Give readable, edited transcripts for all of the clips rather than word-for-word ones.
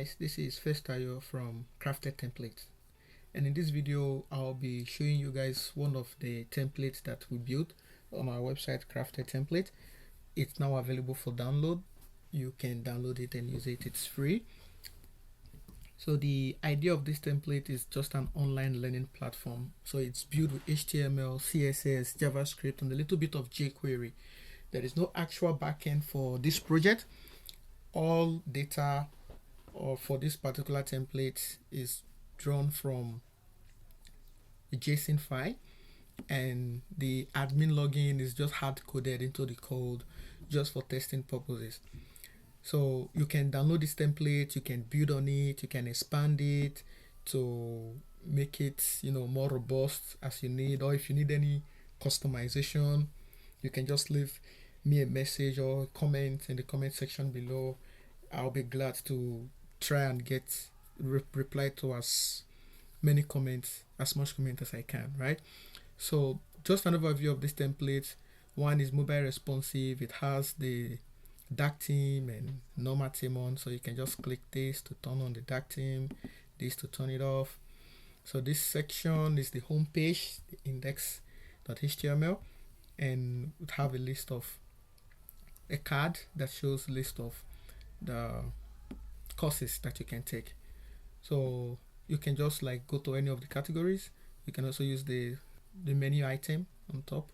guys, this is First Tayo from Crafted Templates, and in this video I'll be showing you guys one of the templates that we built on our website Crafted Template. It's now available for download. You can download it and use it. It's free. So the idea of this template is just an online learning platform. So it's built with HTML, CSS, JavaScript, and a little bit of jQuery. There is no actual backend for this project. All data for this particular template is drawn from a JSON file, and the admin login is just hard coded into the code just for testing purposes. So you can download this template, you can build on it, you can expand it to make it more robust as you need, or if you need any customization, you can just leave me a message or a comment in the comment section below. I'll be glad to try and get reply to as much comments as I can, right? So just an overview of this template. One is mobile responsive. It has the dark theme and normal theme on, so you can just click this to turn on the dark theme, this to turn it off. So this section is the home page, the index.html, and we have a list of a card that shows list of the courses that you can take. So you can just go to any of the categories. You can also use the menu item on top.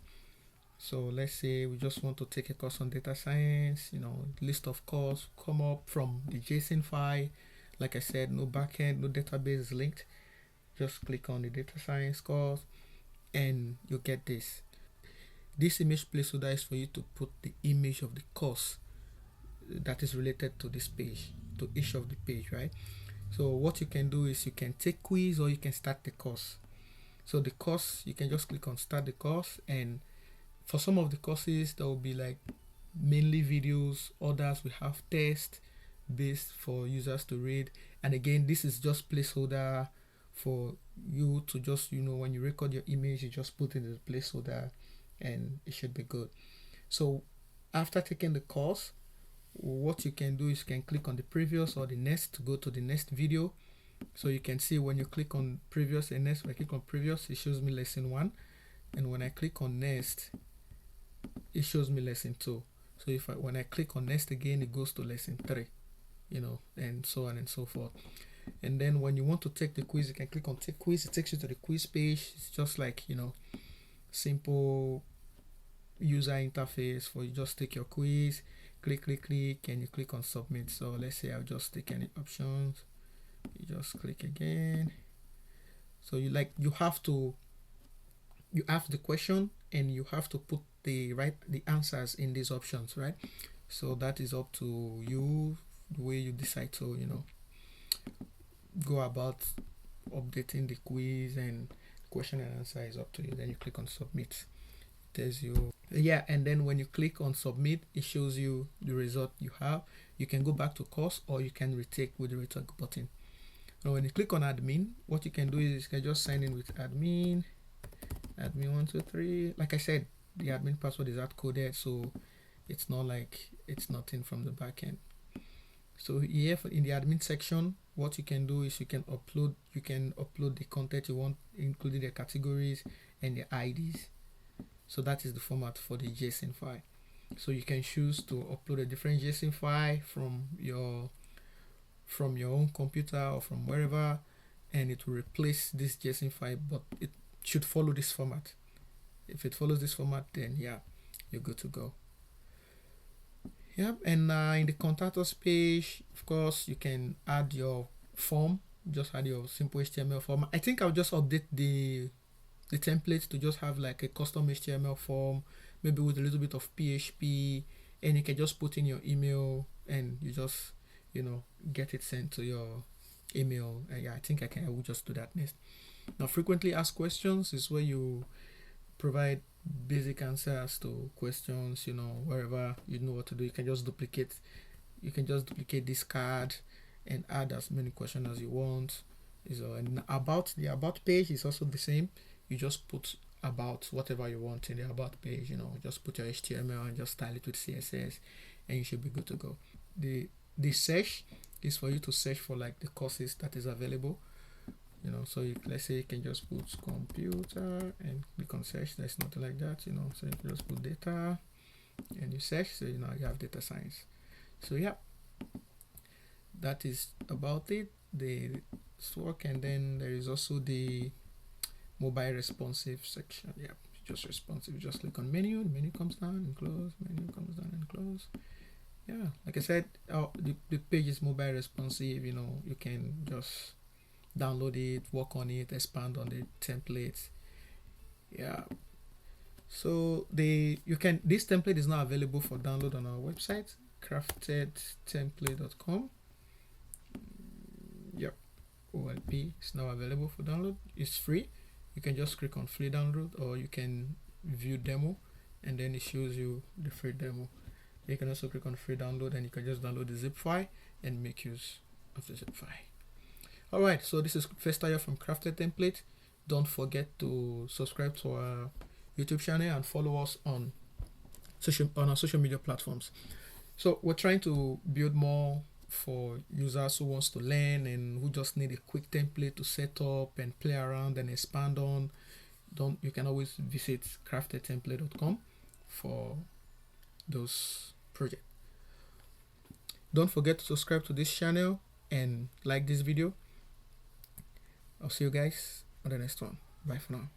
So let's say we just want to take a course on data science, list of course come up from the JSON file. Like I said, no backend, no database linked. Just click on the data science course and you get this. This image placeholder is for you to put the image of the course that is related to this page, to each of the page, right? So what you can do is you can take quiz or you can start the course. So the course, you can just click on start the course, and for some of the courses there will be mainly videos, others we have tests based for users to read, and again this is just placeholder for you to just when you record your image, you just put in the placeholder and it should be good. So after taking the course, what you can do is you can click on the previous or the next to go to the next video. So you can see when you click on previous and next, when I click on previous, it shows me lesson 1, and when I click on next, it shows me lesson 2. So when I click on next again, it goes to lesson 3, and so on and so forth. And then when you want to take the quiz, you can click on take quiz. It takes you to the quiz page. It's just simple user interface for you. Just take your quiz, click, and you click on submit. So let's say I'll just take any options. You just click again. So you have the question and you have to put the answers in these options, right? So that is up to you, the way you decide to go about updating the quiz, and question and answer is up to you. Then you click on submit. It tells you and then when you click on submit, it shows you the result you have. You can go back to course or you can retake with the return button. Now when you click on admin, what you can do is you can just sign in with admin 123. Like I said, the admin password is hard coded, so it's not it's nothing from the backend. So here in the admin section, what you can do is you can upload the content you want, including the categories and the IDs. So that is the format for the JSON file. So you can choose to upload a different JSON file from your own computer or from wherever, and it will replace this JSON file, but it should follow this format. If it follows this format, then you're good to go. And in the contact us page, of course, you can add your form. Just add your simple HTML form. I think I'll just update the template to just have a custom HTML form, maybe with a little bit of PHP, and you can just put in your email and you just get it sent to your email. I think I will just do that next. Now frequently asked questions is where you provide basic answers to questions, wherever you know what to do. You can just duplicate this card and add as many questions as you want. And the about page is also the same. You just put about whatever you want in the about page, just put your HTML and just style it with CSS and you should be good to go. The search is for you to search for like the courses that is available. You know, so let's say you can just put computer and click on search. There's nothing like that, you know, so you can just put data and you search, so you know you have data science. So yeah, that is about it, the work. And then there is also the mobile responsive section. Yeah, just responsive. Just click on menu, the menu comes down and close, menu comes down and close. Yeah, like I said, the page is mobile responsive. You know, you can just download it, work on it, expand on the templates. Yeah, so this template is now available for download on our website, craftedtemplate.com. Yep, OLP is now available for download. It's free. You can just click on free download, or you can view demo, and then it shows you the free demo. You can also click on free download, and you can just download the zip file and make use of the zip file. Alright, so this is Festayo from Crafted Template. Don't forget to subscribe to our YouTube channel and follow us on our social media platforms. So we're trying to build more for users who wants to learn and who just need a quick template to set up and play around and expand on. You can always visit craftedtemplate.com for those projects. Don't forget to subscribe to this channel and like this video. I'll see you guys on the next one. Bye for now.